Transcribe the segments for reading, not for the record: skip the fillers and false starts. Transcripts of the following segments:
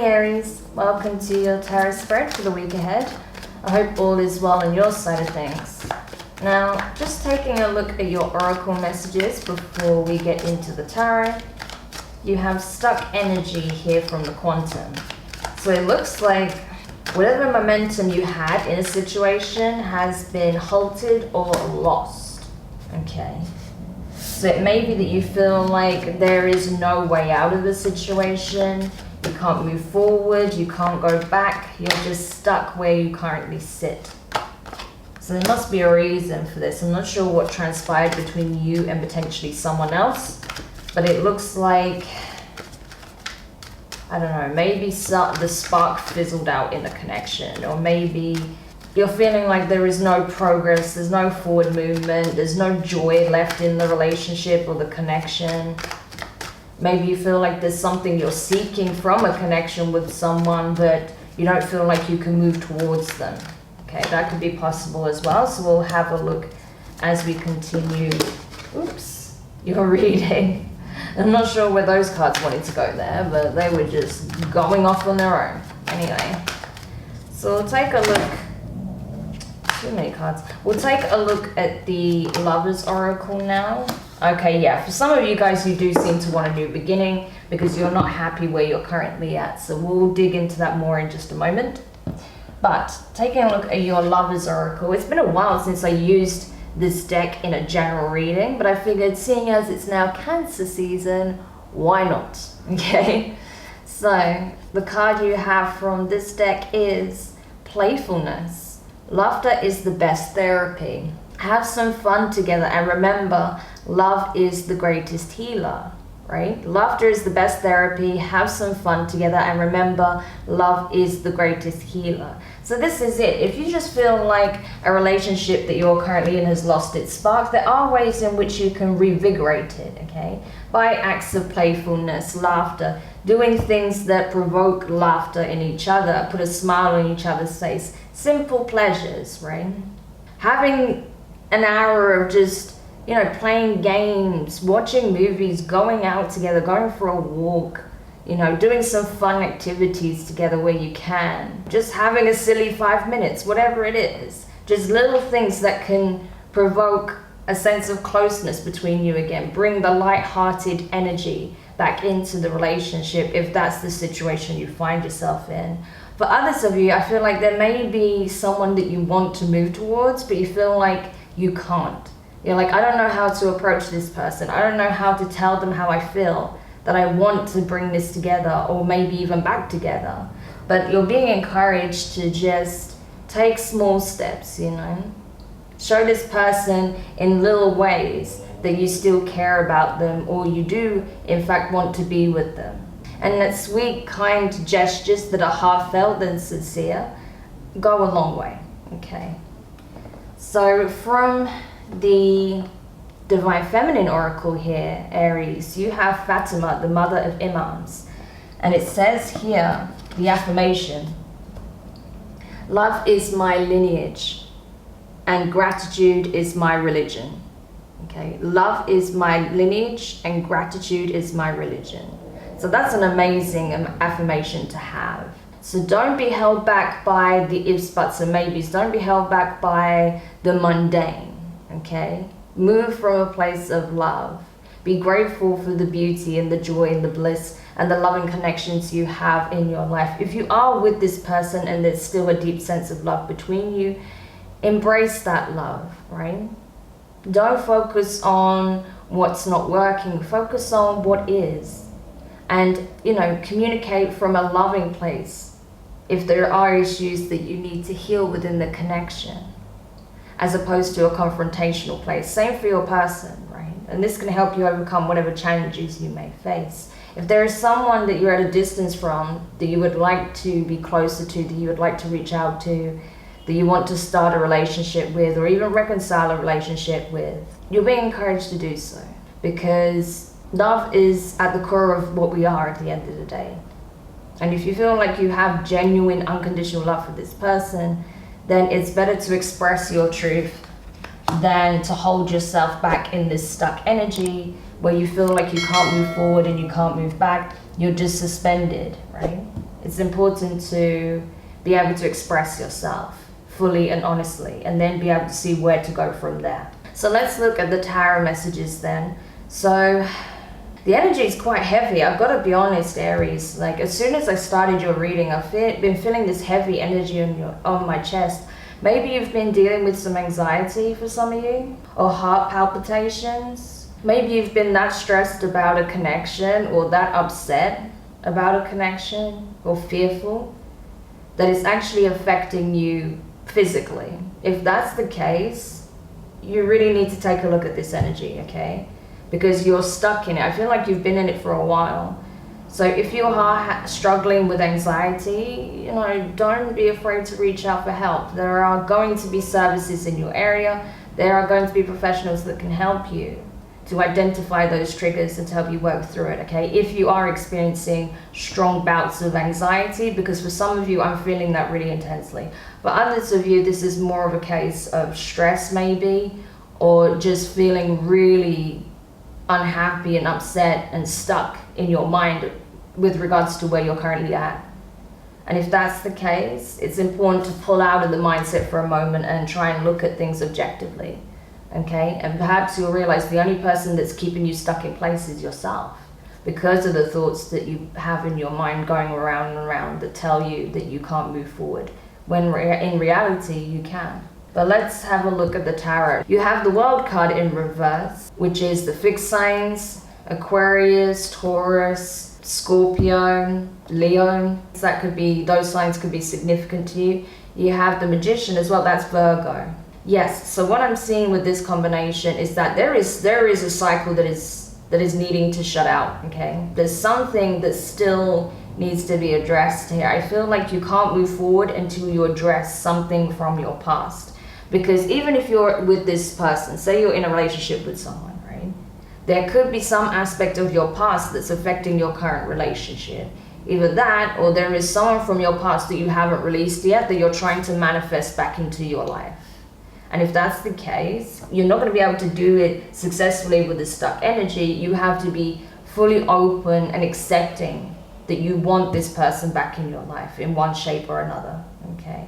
Aries, welcome to your tarot spread for the week ahead. I hope all is well on your side of things. Now, just taking a look at your oracle messages before we get into the tarot. You have stuck energy here from the quantum. So it looks like whatever momentum you had in a situation has been halted or lost. Okay. So it may be that you feel like there is no way out of the situation. You can't move forward, you can't go back, you're just stuck where you currently sit. So there must be a reason for this. I'm not sure what transpired between you and potentially someone else, but it looks like, I don't know, maybe the spark fizzled out in the connection, or maybe you're feeling like there is no progress, there's no forward movement, there's no joy left in the relationship or the connection. Maybe you feel like there's something you're seeking from a connection with someone, but you don't feel like you can move towards them. Okay, that could be possible as well. So we'll have a look as we continue. Oops, your reading. I'm not sure where those cards wanted to go there, but they were just going off on their own. Anyway, so we'll take a look. Too many cards. We'll take a look at the Lover's Oracle now. Okay, yeah, for some of you guys who do seem to want a new beginning because you're not happy where you're currently at. So we'll dig into that more in just a moment. But taking a look at your Lover's Oracle, it's been a while since I used this deck in a general reading, but I figured seeing as it's now Cancer season, why not? Okay, so the card you have from this deck is Playfulness. Laughter is the best therapy. Have some fun together, and remember, love is the greatest healer, right? Laughter is the best therapy. Have some fun together, and remember, love is the greatest healer. So this is it. If you just feel like a relationship that you're currently in has lost its spark, there are ways in which you can revigorate it, okay? By acts of playfulness, laughter, doing things that provoke laughter in each other, put a smile on each other's face, simple pleasures, right? Having an hour of just, you know, playing games, watching movies, going out together, going for a walk, you know, doing some fun activities together where you can. Just having a silly 5 minutes, whatever it is. Just little things that can provoke a sense of closeness between you again. Bring the light-hearted energy back into the relationship if that's the situation you find yourself in. For others of you, I feel like there may be someone that you want to move towards, but you feel like you can't. You're like, I don't know how to approach this person. I don't know how to tell them how I feel, that I want to bring this together, or maybe even back together. But you're being encouraged to just take small steps, you know. Show this person in little ways that you still care about them, or you do, in fact, want to be with them. And that sweet, kind gestures that are heartfelt and sincere go a long way, okay? So from the Divine Feminine Oracle here, Aries, you have Fatima, the mother of Imams. And it says here, the affirmation, love is my lineage and gratitude is my religion. Okay, love is my lineage and gratitude is my religion. So that's an amazing affirmation to have. So don't be held back by the ifs, buts, and maybes. Don't be held back by the mundane, okay? Move from a place of love. Be grateful for the beauty and the joy and the bliss and the loving connections you have in your life. If you are with this person and there's still a deep sense of love between you, embrace that love, right? Don't focus on what's not working. Focus on what is. And, you know, communicate from a loving place if there are issues that you need to heal within the connection, as opposed to a confrontational place. Same for your person, right? And this can help you overcome whatever challenges you may face. If there is someone that you're at a distance from, that you would like to be closer to, that you would like to reach out to, that you want to start a relationship with, or even reconcile a relationship with, you're being encouraged to do so. Because love is at the core of what we are at the end of the day. And if you feel like you have genuine, unconditional love for this person, then it's better to express your truth than to hold yourself back in this stuck energy where you feel like you can't move forward and you can't move back. You're just suspended, right? It's important to be able to express yourself fully and honestly, and then be able to see where to go from there. So let's look at the tarot messages then. So the energy is quite heavy. I've got to be honest, Aries. Like, as soon as I started your reading, I've been feeling this heavy energy on my chest. Maybe you've been dealing with some anxiety for some of you, or heart palpitations. Maybe you've been that stressed about a connection, or that upset about a connection, or fearful, that it's actually affecting you physically. If that's the case, you really need to take a look at this energy, okay? Because you're stuck in it. I feel like you've been in it for a while. So if you are struggling with anxiety, you know, don't be afraid to reach out for help. There are going to be services in your area. There are going to be professionals that can help you to identify those triggers and to help you work through it, okay? If you are experiencing strong bouts of anxiety, because for some of you, I'm feeling that really intensely. But others of you, this is more of a case of stress maybe, or just feeling really unhappy and upset and stuck in your mind with regards to where you're currently at. And if that's the case, it's important to pull out of the mindset for a moment and try and look at things objectively, okay? And perhaps you'll realize the only person that's keeping you stuck in place is yourself, because of the thoughts that you have in your mind going around and around that tell you that you can't move forward, when in reality you can. But let's have a look at the tarot. You have the World card in reverse, which is the fixed signs, Aquarius, Taurus, Scorpio, Leo. So that could be, those signs could be significant to you. You have the Magician as well, that's Virgo. Yes, so what I'm seeing with this combination is that there is a cycle that is needing to shut out, okay? There's something that still needs to be addressed here. I feel like you can't move forward until you address something from your past. Because even if you're with this person, say you're in a relationship with someone, right? There could be some aspect of your past that's affecting your current relationship. Either that, or there is someone from your past that you haven't released yet that you're trying to manifest back into your life. And if that's the case, you're not going to be able to do it successfully with the stuck energy. You have to be fully open and accepting that you want this person back in your life in one shape or another, okay?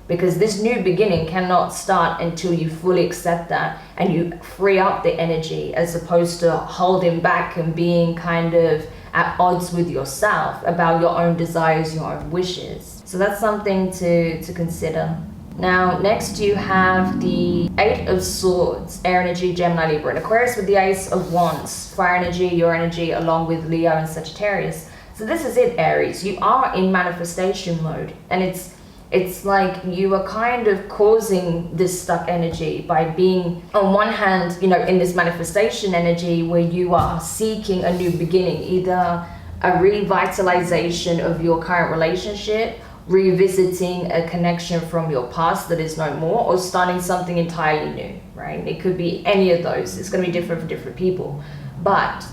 Because this new beginning cannot start until you fully accept that and you free up the energy, as opposed to holding back and being kind of at odds with yourself about your own desires, your own wishes. So that's something to consider. Now, next you have the Eight of Swords, Air energy, Gemini, Libra, and Aquarius, with the Ace of Wands, fire energy, your energy, along with Leo and Sagittarius. So this is it, Aries. You are in manifestation mode, and it's like you are kind of causing this stuck energy by being, on one hand, you know, in this manifestation energy where you are seeking a new beginning, either a revitalization of your current relationship, revisiting a connection from your past that is no more, or starting something entirely new, right? It could be any of those. It's going to be different for different people. But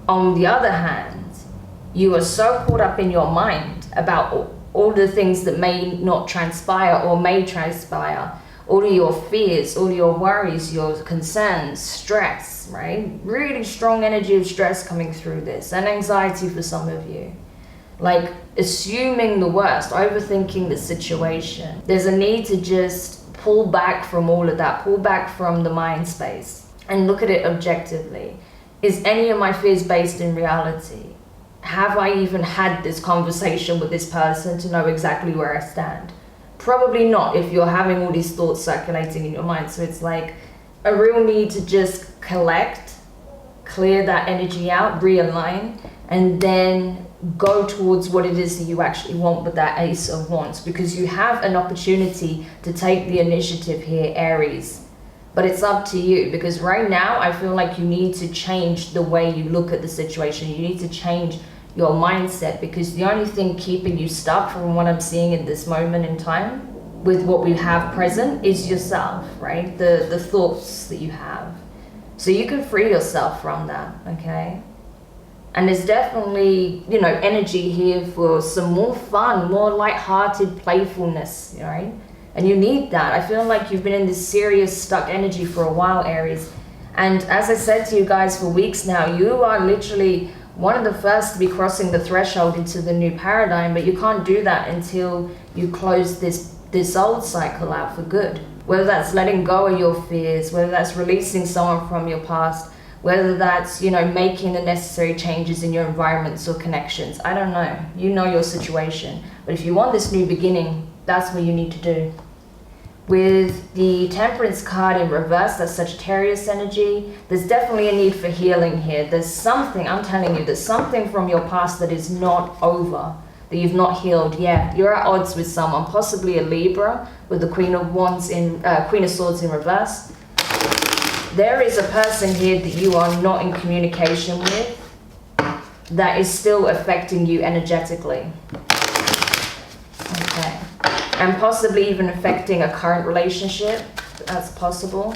on the other hand, you are so caught up in your mind about all the things that may not transpire or may transpire, all of your fears, all your worries, your concerns, stress, right? Really strong energy of stress coming through this, and anxiety for some of you. Like assuming the worst, overthinking the situation. There's a need to just pull back from all of that, pull back from the mind space and look at it objectively. Is any of my fears based in reality? Have I even had this conversation with this person to know exactly where I stand? Probably not, if you're having all these thoughts circulating in your mind. So it's like a real need to just collect, clear that energy out, realign, and then go towards what it is that you actually want with that Ace of Wands, because you have an opportunity to take the initiative here, Aries. But it's up to you, because right now I feel like you need to change the way you look at the situation. You need to change your mindset, because the only thing keeping you stuck, from what I'm seeing in this moment in time with what we have present, is yourself, right? The thoughts that you have. So you can free yourself from that, okay? And there's definitely, you know, energy here for some more fun, more lighthearted playfulness, right? And you need that. I feel like you've been in this serious stuck energy for a while, Aries. And as I said to you guys for weeks now, you are literally one of the first to be crossing the threshold into the new paradigm, but you can't do that until you close this old cycle out for good. Whether that's letting go of your fears, whether that's releasing someone from your past, whether that's, making the necessary changes in your environments or connections. I don't know. You know your situation. But if you want this new beginning, that's what you need to do. With the Temperance card in reverse, that's Sagittarius energy, there's definitely a need for healing here. There's something, I'm telling you, there's something from your past that is not over, that you've not healed. Yeah, you're at odds with someone, possibly a Libra with the Queen of Swords in reverse. There is a person here that you are not in communication with that is still affecting you energetically. Okay. And possibly even affecting a current relationship. That's possible.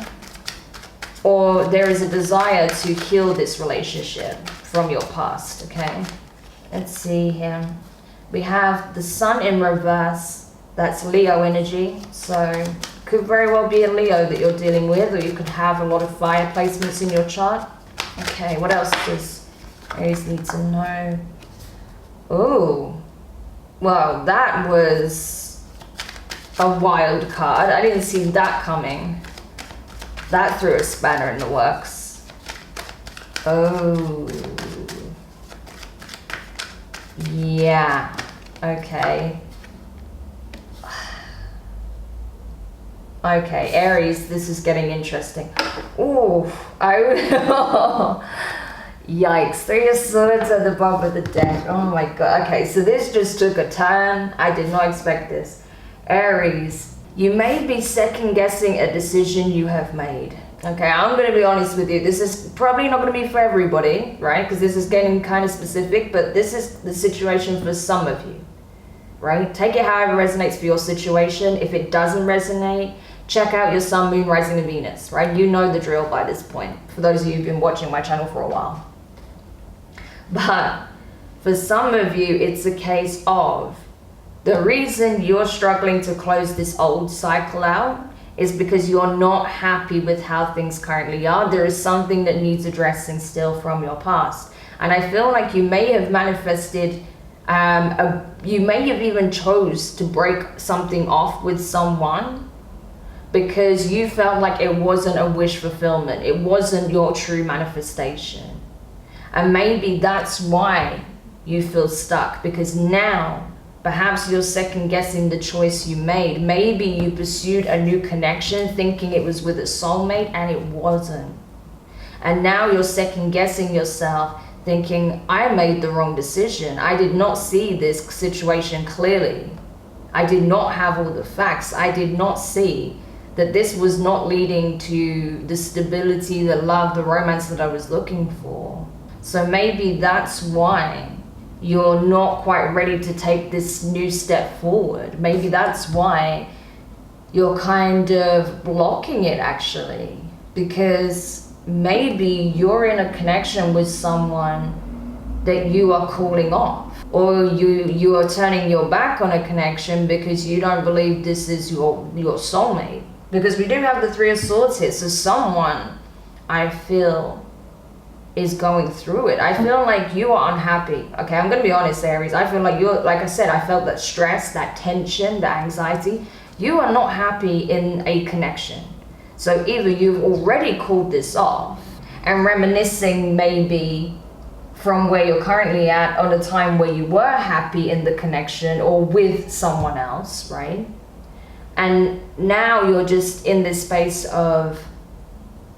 Or there is a desire to heal this relationship from your past, okay? Let's see here. We have the Sun in reverse. That's Leo energy. So could very well be a Leo that you're dealing with, or you could have a lot of fire placements in your chart. Okay, what else does Aries need to know? Oh, well, that was a wild card. I didn't see that coming. That threw a spanner in the works. Oh. Yeah. Okay. Okay, Aries, this is getting interesting. Ooh. Yikes. 3 of Swords at the bottom of the deck. Oh my god. Okay, so this just took a turn. I did not expect this. Aries, you may be second guessing a decision you have made. Okay, I'm going to be honest with you. This is probably not going to be for everybody, right? Because this is getting kind of specific, but this is the situation for some of you, right? Take it however resonates for your situation. If it doesn't resonate, check out your Sun, Moon, Rising, and Venus, right? You know the drill by this point, for those of you who've been watching my channel for a while. But for some of you, it's a case of the reason you're struggling to close this old cycle out is because you're not happy with how things currently are. There is something that needs addressing still from your past. And I feel like you may have manifested, you may have even chose to break something off with someone because you felt like it wasn't a wish fulfillment. It wasn't your true manifestation. And maybe that's why you feel stuck, because now perhaps you're second guessing the choice you made. Maybe you pursued a new connection thinking it was with a soulmate and it wasn't. And now you're second guessing yourself thinking, I made the wrong decision. I did not see this situation clearly. I did not have all the facts. I did not see that this was not leading to the stability, the love, the romance that I was looking for. So maybe that's why you're not quite ready to take this new step forward. Maybe that's why you're kind of blocking it, actually, because maybe you're in a connection with someone that you are calling off, or you are turning your back on a connection because you don't believe this is your soulmate. Because we do have the 3 of Swords here, so someone, I feel, is going through it. I feel like you are unhappy. Okay, I'm gonna be honest, Aries. I feel like you're, like I said, I felt that stress, that tension, that anxiety. You are not happy in a connection. So either you've already called this off and reminiscing maybe from where you're currently at on a time where you were happy in the connection or with someone else, right? And now you're just in this space of,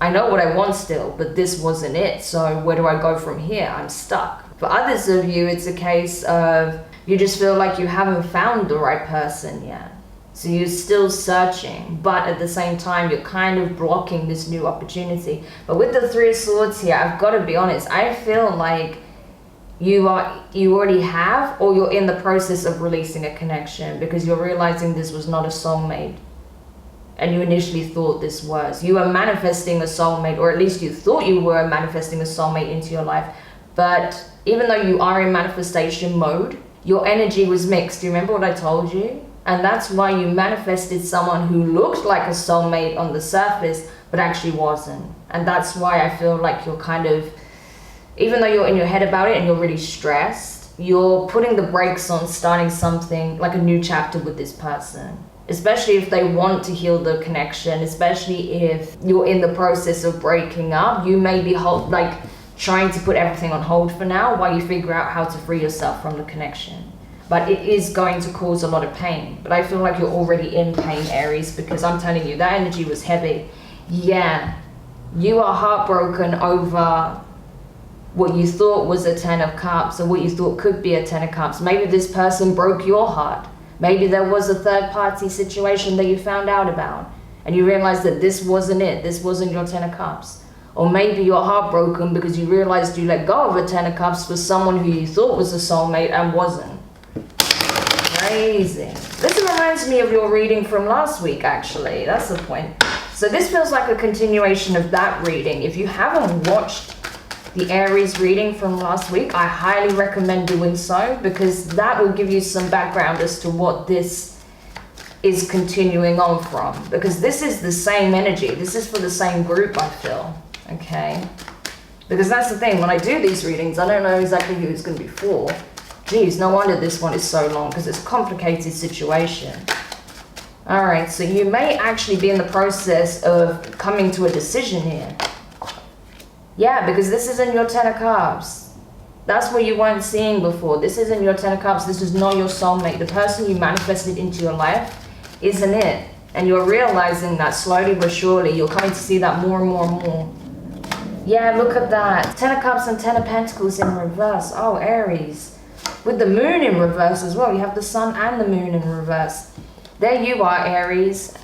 I know what I want still, but this wasn't it. So where do I go from here? I'm stuck. For others of you, it's a case of you just feel like you haven't found the right person yet. So you're still searching, but at the same time, you're kind of blocking this new opportunity. But with the 3 of Swords here, I've got to be honest, I feel like you already have, or you're in the process of releasing a connection because you're realizing this was not a soulmate. And you initially thought this was. You were manifesting a soulmate, or at least you thought you were manifesting a soulmate into your life. But even though you are in manifestation mode, your energy was mixed. Do you remember what I told you? And that's why you manifested someone who looked like a soulmate on the surface, but actually wasn't. And that's why I feel like you're kind of even though you're in your head about it and you're really stressed, you're putting the brakes on starting something like a new chapter with this person. Especially if they want to heal the connection, especially if you're in the process of breaking up, you may be trying to put everything on hold for now while you figure out how to free yourself from the connection. But it is going to cause a lot of pain. But I feel like you're already in pain, Aries, because I'm telling you, that energy was heavy. Yeah, you are heartbroken over what you thought was a 10 of cups or what you thought could be a 10 of cups. Maybe this person broke your heart. Maybe there was a third party situation that you found out about and you realized that this wasn't it. This wasn't your 10 of cups. Or maybe you're heartbroken because you realized you let go of a 10 of cups for someone who you thought was a soulmate and wasn't. Crazy. This reminds me of your reading from last week, actually. That's the point. So this feels like a continuation of that reading. If you haven't watched the Aries reading from last week, I highly recommend doing so, because that will give you some background as to what this is continuing on from. Because this is the same energy. This is for the same group, I feel. Okay? Because that's the thing. When I do these readings, I don't know exactly who it's going to be for. Geez, no wonder this one is so long, because it's a complicated situation. Alright, so you may actually be in the process of coming to a decision here. Yeah, because this isn't your 10 of cups. That's what you weren't seeing before. This isn't your 10 of cups. This is not your soulmate. The person you manifested into your life isn't it. And you're realizing that slowly but surely. You're coming to see that more and more and more. Yeah, look at that. 10 of cups and 10 of pentacles in reverse. Oh, Aries. With the moon in reverse as well. You have the sun and the moon in reverse. There you are, Aries.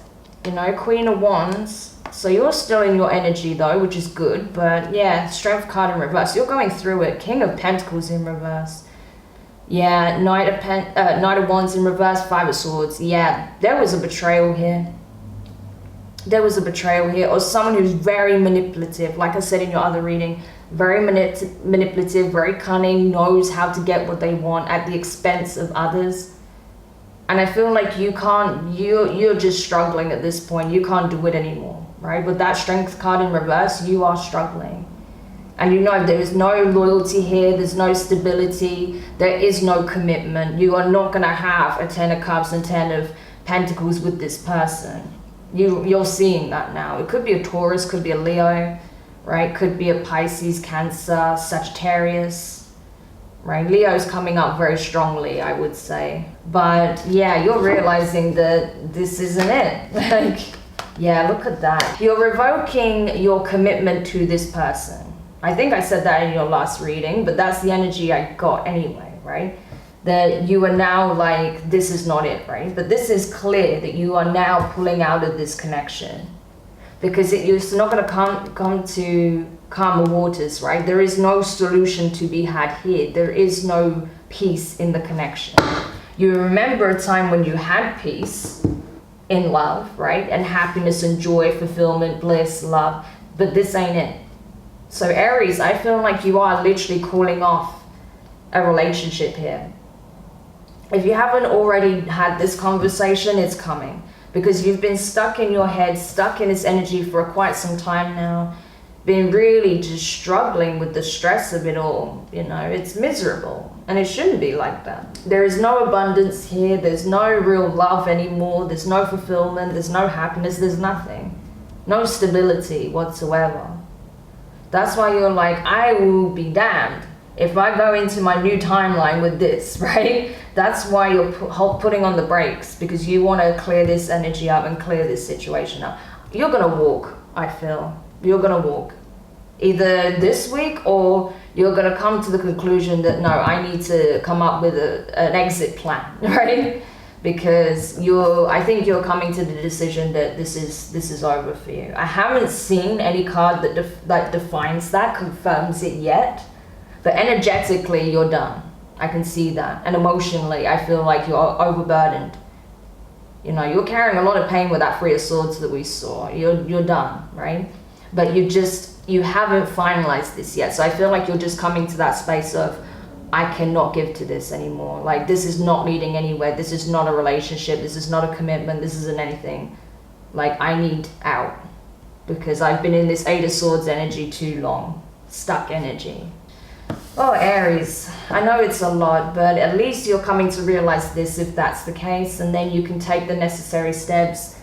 You know, Queen of Wands. So you're still in your energy though, which is good. But yeah, Strength card in reverse. You're going through it. King of Pentacles in reverse. Yeah, Knight of Wands in reverse. Five of Swords. Yeah, there was a betrayal here. There was a betrayal here. Or someone who's very manipulative. Like I said in your other reading. Very manipulative, very cunning, knows how to get what they want at the expense of others. And I feel like you're just struggling at this point. You can't do it anymore, right? With that Strength card in reverse, you are struggling. And you know there is no loyalty here, there's no stability, there is no commitment. You are not gonna have a 10 of Cups and 10 of Pentacles with this person. You're seeing that now. It could be a Taurus, could be a Leo, right? Could be a Pisces, Cancer, Sagittarius, right? Leo's coming up very strongly, I would say. But yeah, you're realizing that this isn't it. Like, yeah, look at that. You're revoking your commitment to this person. I think I said that in your last reading, but that's the energy I got anyway, right? That you are now like, this is not it, right? But this is clear that you are now pulling out of this connection. Because it's not going to come to calmer waters, right? There is no solution to be had here. There is no peace in the connection. You remember a time when you had peace in love, right? And happiness and joy, fulfillment, bliss, love. But this ain't it. So Aries, I feel like you are literally calling off a relationship here. If you haven't already had this conversation, it's coming. Because you've been stuck in your head, stuck in this energy for quite some time now. Been really just struggling with the stress of it all. You know, it's miserable. And it shouldn't be like that. There is no abundance here. There's no real love anymore. There's no fulfillment. There's no happiness. There's nothing. No stability whatsoever. That's why you're like, I will be damned if I go into my new timeline with this, right? That's why you're putting on the brakes, because you want to clear this energy up and clear this situation up. You're going to walk, I feel. You're going to walk. Either this week, or you're going to come to the conclusion that, no, I need to come up with an exit plan, right? Because I think you're coming to the decision that this is over for you. I haven't seen any card that defines that, confirms it yet. But energetically, you're done. I can see that. And emotionally, I feel like you're overburdened. You know, you're carrying a lot of pain with that Three of Swords that we saw. You're done, right? But you haven't finalized this yet. So I feel like you're just coming to that space of, I cannot give to this anymore. Like, this is not leading anywhere. This is not a relationship. This is not a commitment. This isn't anything. Like, I need out. Because I've been in this Eight of Swords energy too long. Stuck energy. Oh, Aries, I know it's a lot, but at least you're coming to realize this if that's the case, and then you can take the necessary steps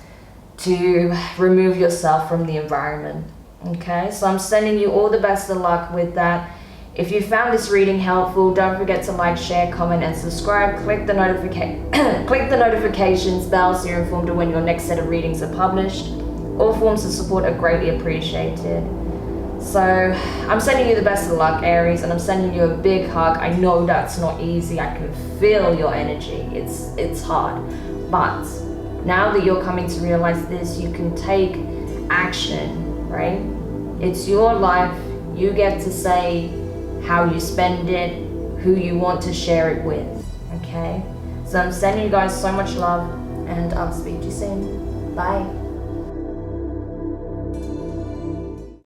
to remove yourself from the environment. Okay, so I'm sending you all the best of luck with that. If you found this reading helpful, don't forget to like, share, comment, and subscribe. Click the click the notifications bell so you're informed of when your next set of readings are published. All forms of support are greatly appreciated. So I'm sending you the best of luck, Aries, and I'm sending you a big hug. I know that's not easy. I can feel your energy. It's hard, but now that you're coming to realize this, you can take action, right? It's your life. You get to say how you spend it, who you want to share it with, okay? So I'm sending you guys so much love, and I'll speak to you soon. Bye.